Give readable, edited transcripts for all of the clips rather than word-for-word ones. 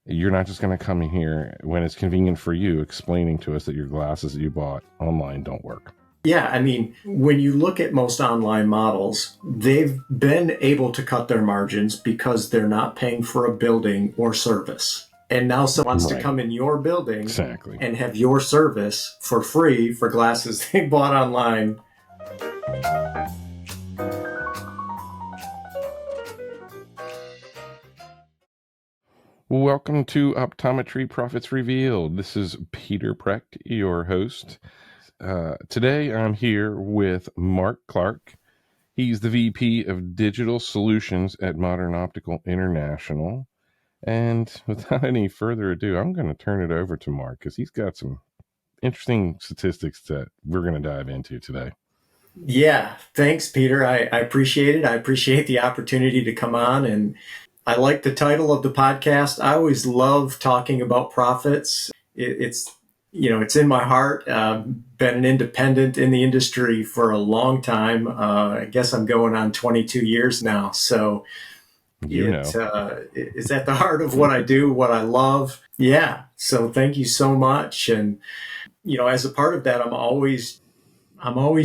You're not just going to come in here when it's convenient for you explaining to us that your glasses that you bought online don't work. Yeah, I mean, when you look at most online models, they've been able to cut their margins because they're not paying for a building or service. And now someone wants to Right. come in your building Exactly. and have your service for free for glasses they bought online. Welcome to Optometry Profits Revealed. This is Peter Precht, your host. Today I'm here with Mark Clark. He's the VP of Digital Solutions at Modern Optical International. And without any further ado, I'm going to turn it over to Mark because he's got some interesting statistics that we're going to dive into today. Yeah, thanks, Peter. I appreciate it. I appreciate the opportunity to come on, and I like the title of the podcast. I always love talking about profits. It's it's in my heart. Been an independent in the industry for a long time. I guess I'm going on 22 years now. So it's at the heart of what I do, what I love. Yeah. So thank you so much. And as a part of that, I'm always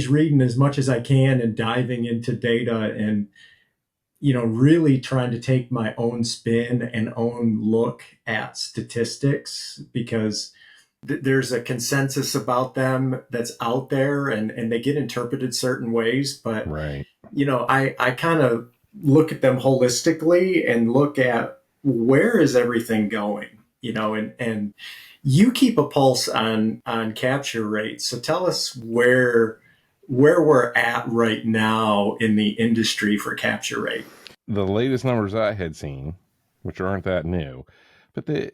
reading as much as I can and diving into data and really trying to take my own spin and own look at statistics because there's a consensus about them that's out there and they get interpreted certain ways. But, Right. I kind of look at them holistically and look at where is everything going, and you keep a pulse on capture rates. So tell us where we're at right now in the industry for capture rate. The latest numbers I had seen, which aren't that new, but the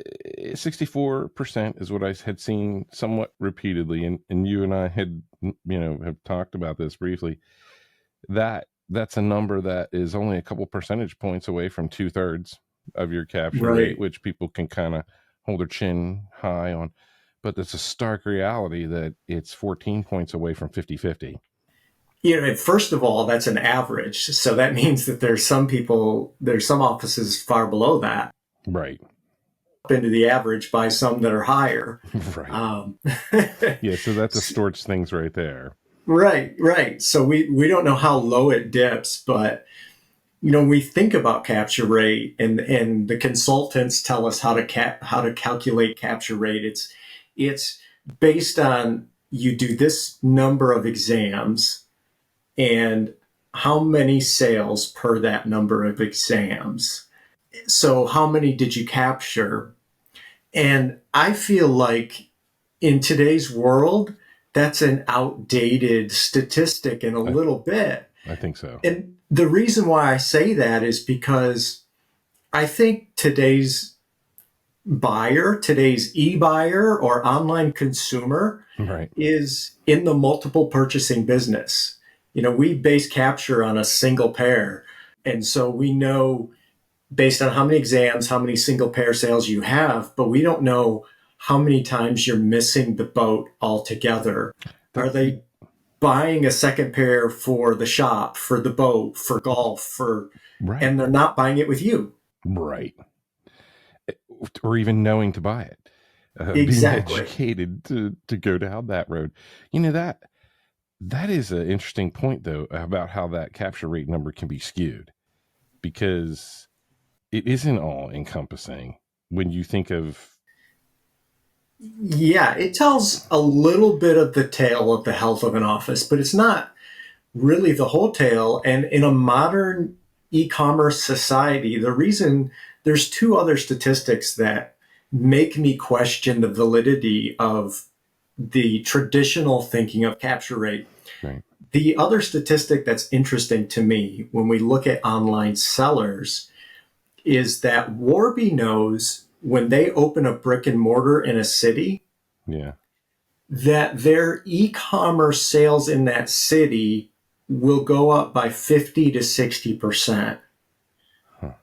64% is what I had seen somewhat repeatedly. And you and I had, have talked about this briefly. That's a number that is only a couple percentage points away from 2/3 of your capture rate, which people can kind of hold their chin high on. But it's a stark reality that it's 14 points away from 50-50. First of all, that's an average. So that means that there's some offices far below that. Right. Up into the average by some that are higher. Right. Yeah, so that distorts things right there. Right. So we don't know how low it dips, but we think about capture rate and the consultants tell us how to calculate capture rate. It's based on you do this number of exams and how many sales per that number of exams. So how many did you capture? And I feel like in today's world, that's an outdated statistic in a little bit. I think so. And the reason why I say that is because I think today's e-buyer or online consumer is in the multiple purchasing business. We base capture on a single pair. And so we know based on how many exams, how many single pair sales you have, but we don't know how many times you're missing the boat altogether. Are they buying a second pair for the shop, for the boat, for golf, and they're not buying it with you? Right. Or even knowing to buy it. Exactly. Being educated to go down that road. That is an interesting point, though, about how that capture rate number can be skewed, because it isn't all encompassing when you think of. Yeah, it tells a little bit of the tale of the health of an office, but it's not really the whole tale. And in a modern e-commerce society, there's two other statistics that make me question the validity of the traditional thinking of capture rate. Right. The other statistic that's interesting to me when we look at online sellers is that Warby knows when they open a brick and mortar in a city, that their e-commerce sales in that city will go up by 50 to 60%.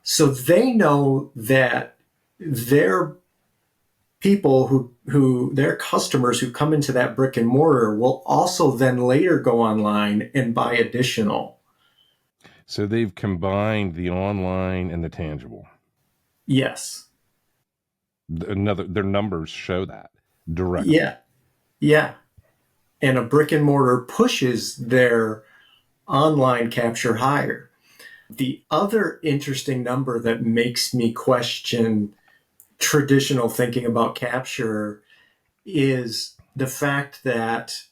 So they know that their people their customers who come into that brick and mortar will also then later go online and buy additional. So they've combined the online and the tangible. Yes. their numbers show that directly. Yeah. Yeah. And a brick and mortar pushes their online capture higher. The other interesting number that makes me question traditional thinking about capture is the fact that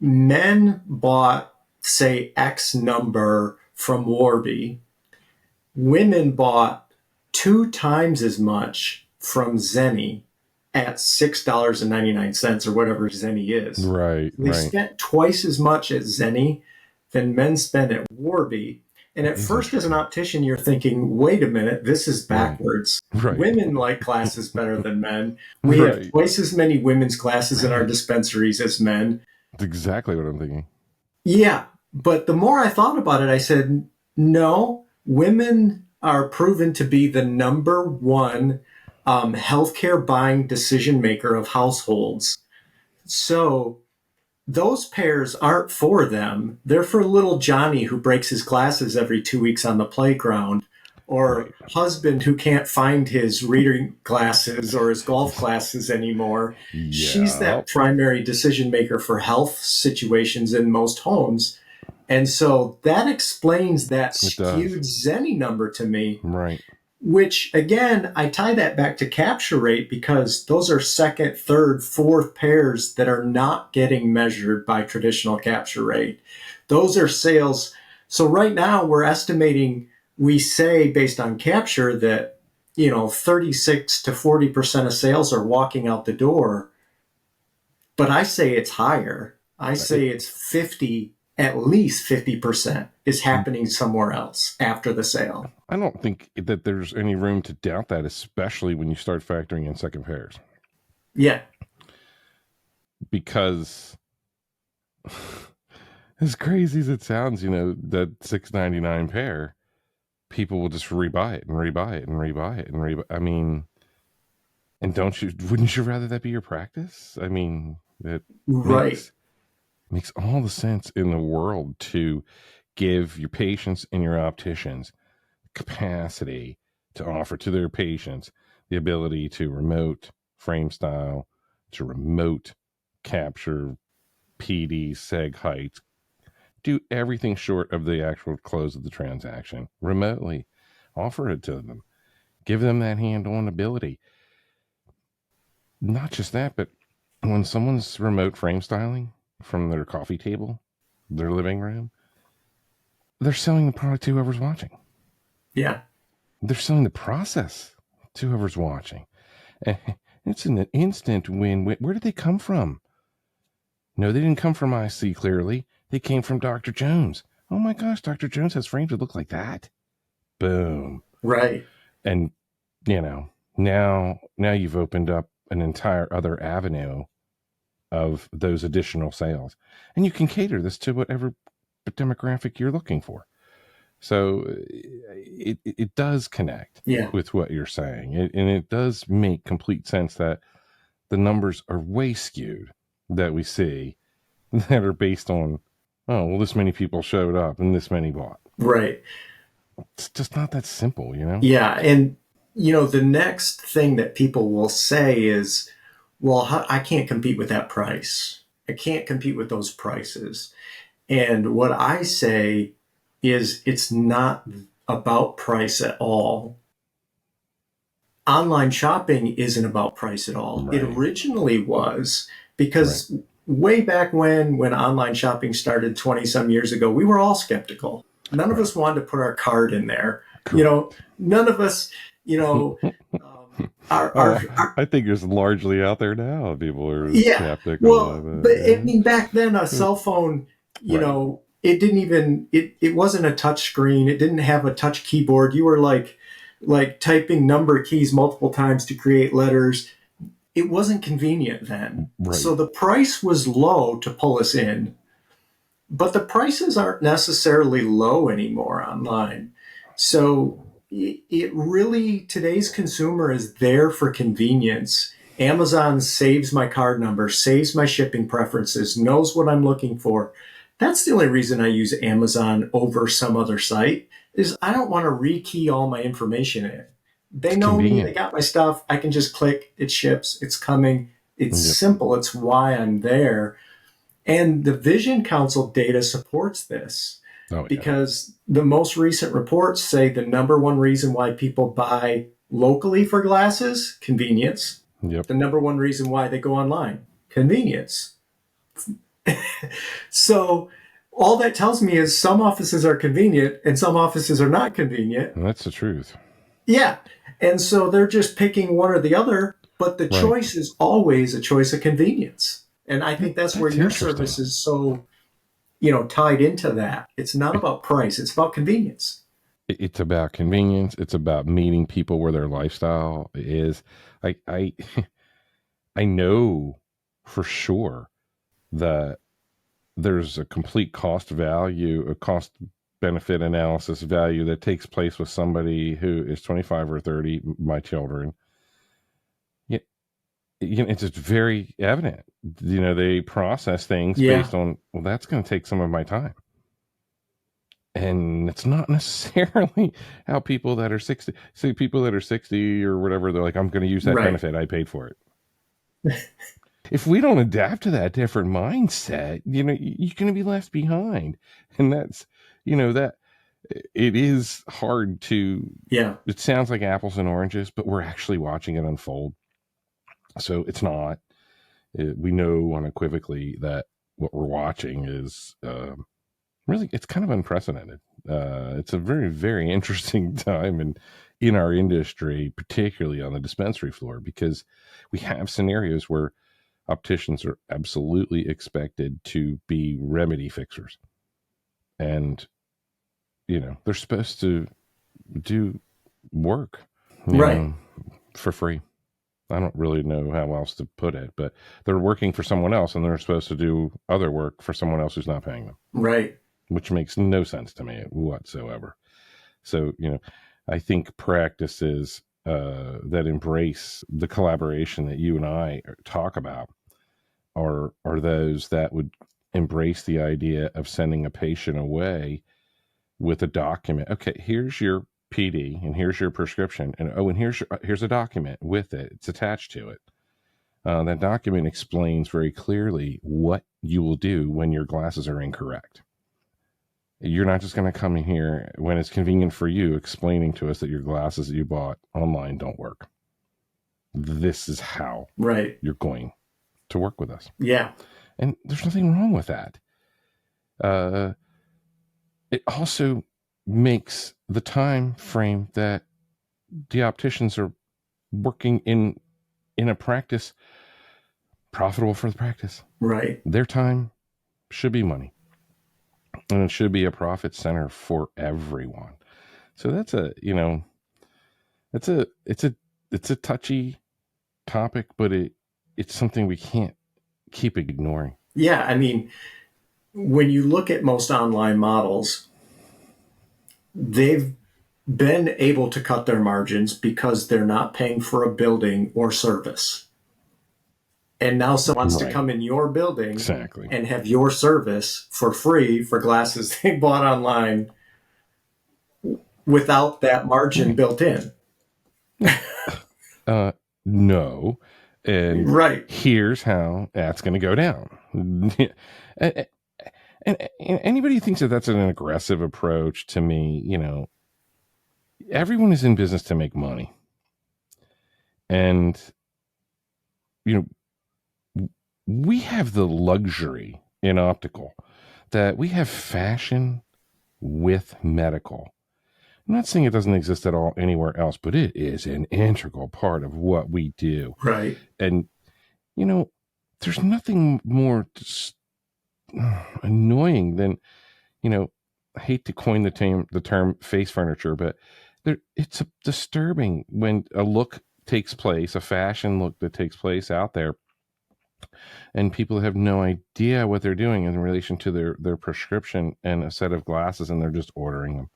men bought, say, X number from Warby. Women bought 2 times as much from Zenni at $6.99 or whatever Zenni is. Right, They right. spent twice as much at Zenni than men spent at Warby. And at first, as an optician, you're thinking, wait a minute, this is backwards. Right. Women like glasses better than men. We have twice as many women's glasses in our dispensaries as men. That's exactly what I'm thinking. Yeah. But the more I thought about it, I said, no, women are proven to be the number one healthcare buying decision maker of households. So those pairs aren't for them. They're for little Johnny who breaks his glasses every 2 weeks on the playground, or husband who can't find his reading glasses or his golf glasses anymore. Yeah. She's that primary decision maker for health situations in most homes. And so that explains that skewed Zenni number to me. Right. Which, again, I tie that back to capture rate because those are second, third, fourth pairs that are not getting measured by traditional capture rate. Those are sales. So right now we're estimating, we say based on capture that, 36 to 40% of sales are walking out the door. But I say it's higher. I say it's 50, at least 50% is happening somewhere else after the sale. I don't think that there's any room to doubt that, especially when you start factoring in second pairs. Yeah. Because as crazy as it sounds, that $6.99 pair, people will just rebuy it and rebuy it and rebuy it and rebuy. I mean, and wouldn't you rather that be your practice? I mean, it makes all the sense in the world to give your patients and your opticians capacity to offer to their patients the ability to remote frame style, to remote capture PD, seg height, do everything short of the actual close of the transaction remotely. Offer it to them. Give them that hand-on ability. Not just that, but when someone's remote frame styling from their coffee table, their living room, they're selling the product to whoever's watching. Yeah. They're selling the process to whoever's watching. It's an instant win. Where did they come from? No, they didn't come from IC clearly. They came from Dr. Jones. Oh my gosh, Dr. Jones has frames that look like that. Boom. Right. And, now you've opened up an entire other avenue of those additional sales. And you can cater this to whatever demographic you're looking for. So it does connect with what you're saying. And it does make complete sense that the numbers are way skewed that we see that are based on, this many people showed up and this many bought. Right. It's just not that simple, Yeah. And, the next thing that people will say is, well, I can't compete with that price. I can't compete with those prices. And what I say is it's not about price at all. Online shopping isn't about price at all. Right. It originally was because way back when online shopping started 20 some years ago, we were all skeptical. None of us wanted to put our card in there. Cool. None of us, I think it's largely out there now. People are skeptical. Well, but I mean, back then a cell phone, it didn't even, it wasn't a touch screen. It didn't have a touch keyboard. You were like typing number keys multiple times to create letters. It wasn't convenient then. Right. So the price was low to pull us in, but the prices aren't necessarily low anymore online. So it really, today's consumer is there for convenience. Amazon saves my card number, saves my shipping preferences, knows what I'm looking for. That's the only reason I use Amazon over some other site is I don't want to rekey all my information in. They It's know me, they convenient. got my stuff. I can just click, it ships, it's coming. It's Yep. simple. It's why I'm there. And the Vision Council data supports this Oh yeah. because the most recent reports say the number one reason why people buy locally for glasses, convenience. Yep. The number one reason why they go online, convenience. So all that tells me is some offices are convenient and some offices are not convenient. And that's the truth. Yeah. And so they're just picking one or the other, but the Right. choice is always a choice of convenience. And I think that's where That's your interesting. service is so, tied into that. It's not It, about price, it's about convenience. it's about convenience. It's about meeting people where their lifestyle is. I I know for sure that there's a complete cost value, a cost benefit analysis value that takes place with somebody who is 25 or 30, my children. Yeah, it's just very evident. They process things Yeah. based on, well, that's going to take some of my time. And it's not necessarily how people that are 60, say people that are 60 or whatever, they're like, I'm going to use that Right. benefit. I paid for it. If we don't adapt to that different mindset, you're going to be left behind. And that's, that it is hard to, Yeah. it sounds like apples and oranges, but we're actually watching it unfold. So it's not. We know unequivocally that what we're watching is really, it's kind of unprecedented. It's a very, very interesting time in our industry, particularly on the dispensary floor, because we have scenarios where opticians are absolutely expected to be remedy fixers. And, they're supposed to do work, Right. for free. I don't really know how else to put it, but they're working for someone else and they're supposed to do other work for someone else who's not paying them, Right. which makes no sense to me whatsoever. So, I think practices that embrace the collaboration that you and I talk about are those that would embrace the idea of sending a patient away with a document. Okay, here's your PD and here's your prescription, and and here's a document with it. It's attached to it. That document explains very clearly what you will do when your glasses are incorrect. You're not just going to come in here when it's convenient for you explaining to us that your glasses that you bought online don't work. This is how Right. you're going to work with us. Yeah. And there's nothing wrong with that. Uh, it also makes the time frame that the opticians are working in a practice profitable for the practice. Right. Their time should be money, and it should be a profit center for everyone. So that's it's a touchy topic, but it's something we can't keep ignoring. Yeah. I mean, when you look at most online models, they've been able to cut their margins because they're not paying for a building or service. And now someone wants to Right. come in your building Exactly. and have your service for free for glasses they bought online without that margin Right. built in. No. And Right. here's how that's going to go down. and, and anybody who thinks that that's an aggressive approach, to me, everyone is in business to make money. And, you we have the luxury in optical that we have fashion with medical. I'm not saying it doesn't exist at all anywhere else, but it is an integral part of what we do. Right. And, there's nothing more annoying than, I hate to coin the term face furniture, but it's disturbing when a look takes place, a fashion look that takes place out there, and people have no idea what they're doing in relation to their prescription and a set of glasses, and they're just ordering them.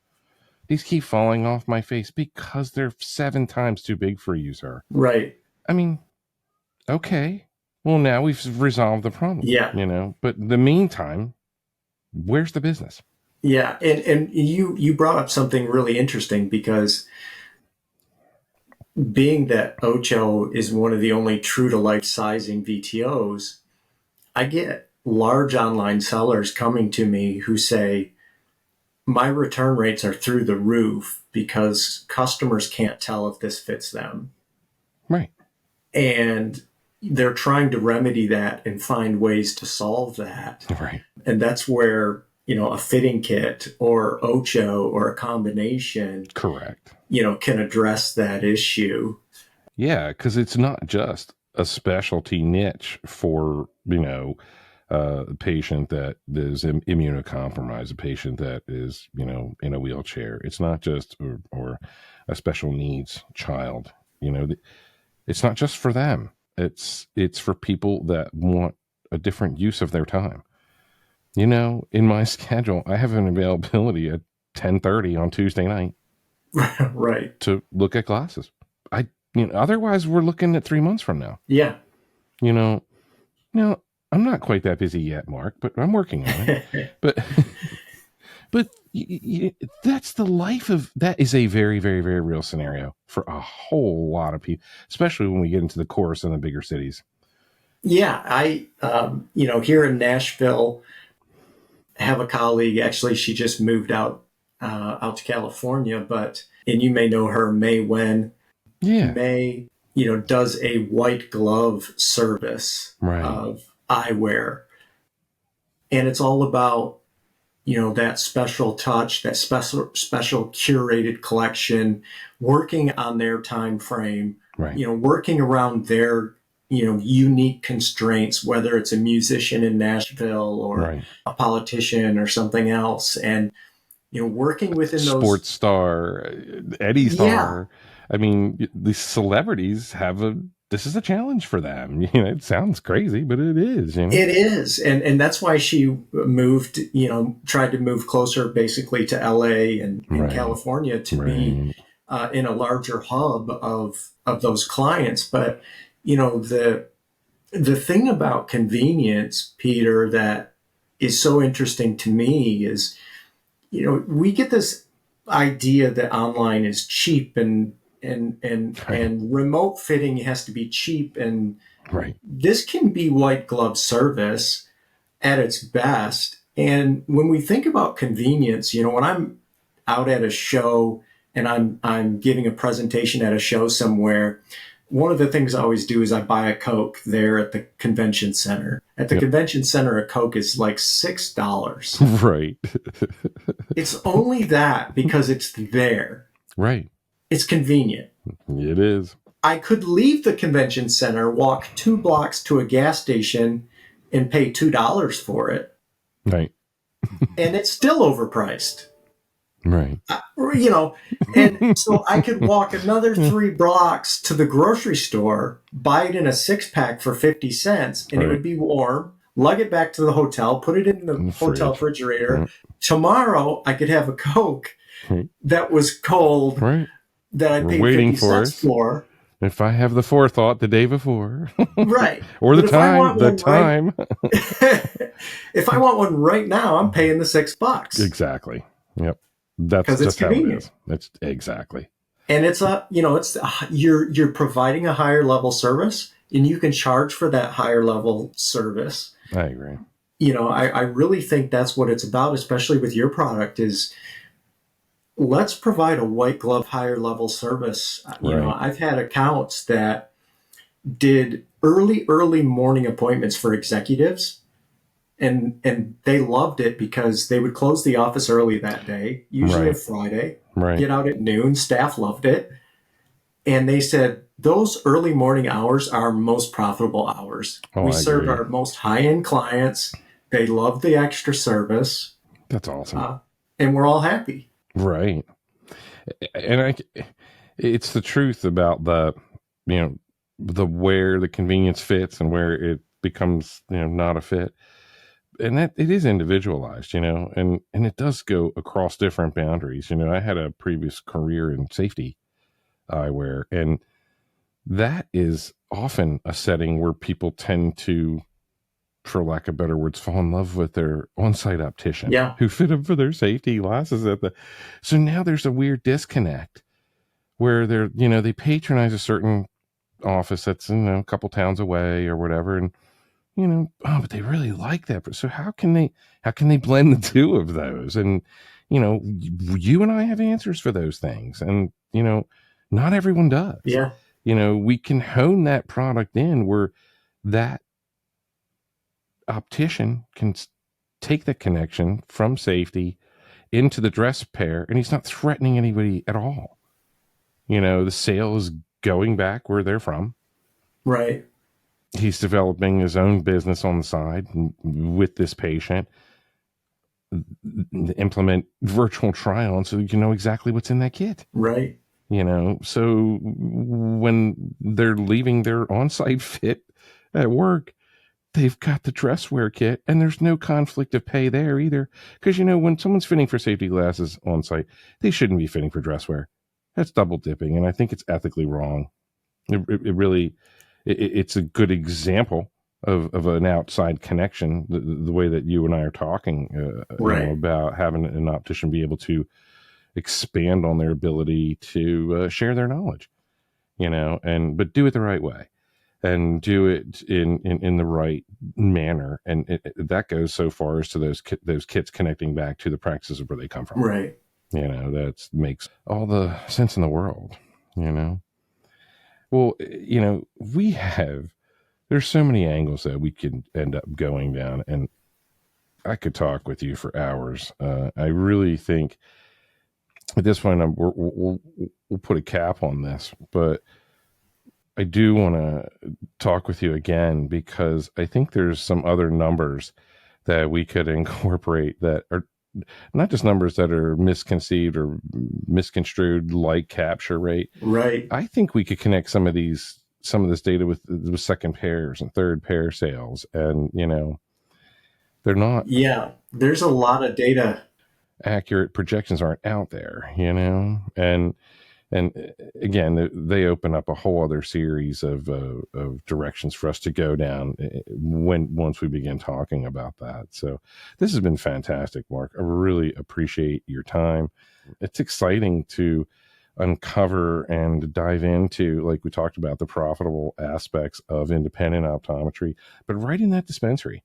These keep falling off my face because they're 7 times too big for you, sir. Right. I mean, okay. Well, now we've resolved the problem, Yeah. But in the meantime, where's the business? Yeah. And you brought up something really interesting because being that Ocho is one of the only true to life sizing VTOs, I get large online sellers coming to me who say, my return rates are through the roof because customers can't tell if this fits them. Right. And they're trying to remedy that and find ways to solve that. Right. And that's where, a fitting kit or Ocho or a combination, Correct. can address that issue. Yeah, because it's not just a specialty niche for, a patient that is immunocompromised, a patient that is, in a wheelchair. It's not just, or a special needs child, it's not just for them. It's for people that want a different use of their time. In my schedule, I have an availability at 10:30 on Tuesday night. Right. To look at glasses. Otherwise we're looking at 3 months from now. Yeah. I'm not quite that busy yet, Mark, but I'm working on it. but that's the life of that is a very, very, very real scenario for a whole lot of people, especially when we get into the chorus in the bigger cities. Yeah. I, here in Nashville, have a colleague. Actually, she just moved out to California, and you may know her, May Wen. Yeah. May, does a white glove service of eyewear. And it's all about, that special touch, that special curated collection, working on their time frame, working around their, unique constraints, whether it's a musician in Nashville or a politician or something else. And, working within those sports star, Eddie star. I mean, the celebrities this is a challenge for them. It sounds crazy, but it is. It is. And that's why she moved, tried to move closer basically to LA and California to be in a larger hub of those clients. But, the thing about convenience, Peter, that is so interesting to me is, we get this idea that online is cheap and remote fitting has to be cheap. And this can be white glove service at its best. And when we think about convenience, when I'm out at a show and I'm giving a presentation at a show somewhere, one of the things I always do is I buy a Coke there at the convention center. At the convention center, a Coke is like $6. Right. It's only that because it's there. Right. It's convenient. It is. I could leave the convention center, walk 2 blocks to a gas station, and pay $2 for it. Right. And it's still overpriced. Right. And so I could walk another 3 blocks to the grocery store, buy it in a 6-pack for 50 cents, and it would be warm, lug it back to the hotel, put it in the hotel refrigerator. Tomorrow, I could have a Coke that was cold that I paid 50 cents for. If I have the forethought the day before. Right. Or the time. If I want one right now, I'm paying the $6. Exactly. Yep. That's just how it is. That's exactly. And it's you're providing a higher level service, and you can charge for that higher level service. I agree. I really think that's what it's about, especially with your product, is let's provide a white glove higher level service. I've had accounts that did early morning appointments for executives. And they loved it because they would close the office early that day, usually a Friday, get out at noon. Staff loved it. And they said, those early morning hours are our most profitable hours. We served our most high-end clients. They loved the extra service. That's awesome. And we're all happy. Right. And it's the truth about the where the convenience fits and where it becomes, not a fit. And that it is individualized, and it does go across different boundaries. I had a previous career in safety eyewear, and that is often a setting where people tend to, for lack of better words, fall in love with their on-site optician who fit them for their safety glasses so now there's a weird disconnect where they patronize a certain office that's a couple towns away or whatever, and but they really like that. So how can they blend the two of those? And you and I have answers for those things, and not everyone does. Yeah. We can hone that product in where that optician can take the connection from safety into the dress pair, and he's not threatening anybody at all. The sale is going back where they're from. Right. He's developing his own business on the side with this patient, implement virtual try on so you know exactly what's in that kit. Right. So when they're leaving their on-site fit at work, they've got the dress wear kit, and there's no conflict of pay there either. Because, when someone's fitting for safety glasses on site, they shouldn't be fitting for dress wear. That's double dipping, and I think it's ethically wrong. It really, it's a good example of an outside connection, the way that you and I are talking Right. about having an optician be able to expand on their ability to share their knowledge, but do it the right way. And do it in the right manner, and that goes so far as to those kits connecting back to the practices of where they come from. Right. That makes all the sense in the world. Well, there's so many angles that we could end up going down, and I could talk with you for hours. I really think at this point we'll put a cap on this, but I do want to talk with you again because I think there's some other numbers that we could incorporate that are not just numbers that are misconceived or misconstrued, like capture rate. Right. I think we could connect some of this data with second pairs and third pair sales, and they're not. Yeah, there's a lot of data. Accurate projections aren't out there, and again, they open up a whole other series of directions for us to go down once we begin talking about that. So this has been fantastic, Mark. I really appreciate your time. It's exciting to uncover and dive into, like we talked about, the profitable aspects of independent optometry, but right in that dispensary,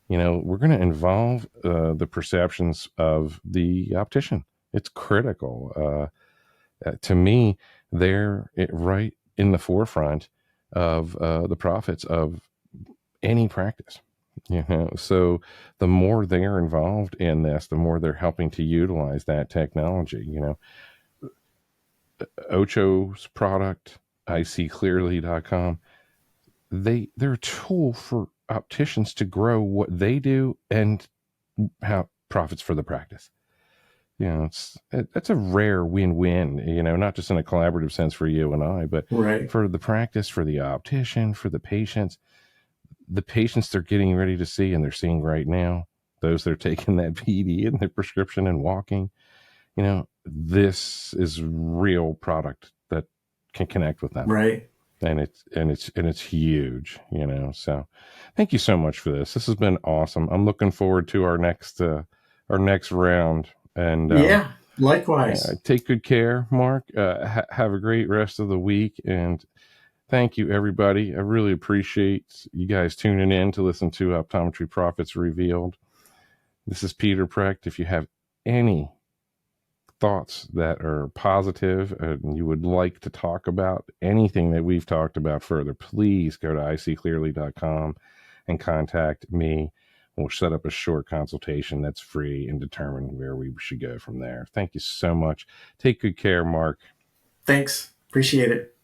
we're going to involve the perceptions of the optician. It's critical. To me, they're right in the forefront of the profits of any practice. So the more they're involved in this, the more they're helping to utilize that technology. Ocho's product, iSeeClearly.com, they're a tool for opticians to grow what they do and have profits for the practice. That's a rare win-win, not just in a collaborative sense for you and I, but Right. for the practice, for the optician, for the patients they're getting ready to see, and they're seeing right now, those that are taking that PD in their prescription and walking, this is real product that can connect with them. Right. And it's huge, so thank you so much for this. This has been awesome. I'm looking forward to our next round. And yeah, likewise. Take good care, Mark. Have a great rest of the week, and thank you, everybody. I really appreciate you guys tuning in to listen to Optometry Profits Revealed. This is Peter Precht. If you have any thoughts that are positive and you would like to talk about anything that we've talked about further, please go to iSeeClearly.com and contact me. We'll set up a short consultation that's free and determine where we should go from there. Thank you so much. Take good care, Mark. Thanks. Appreciate it.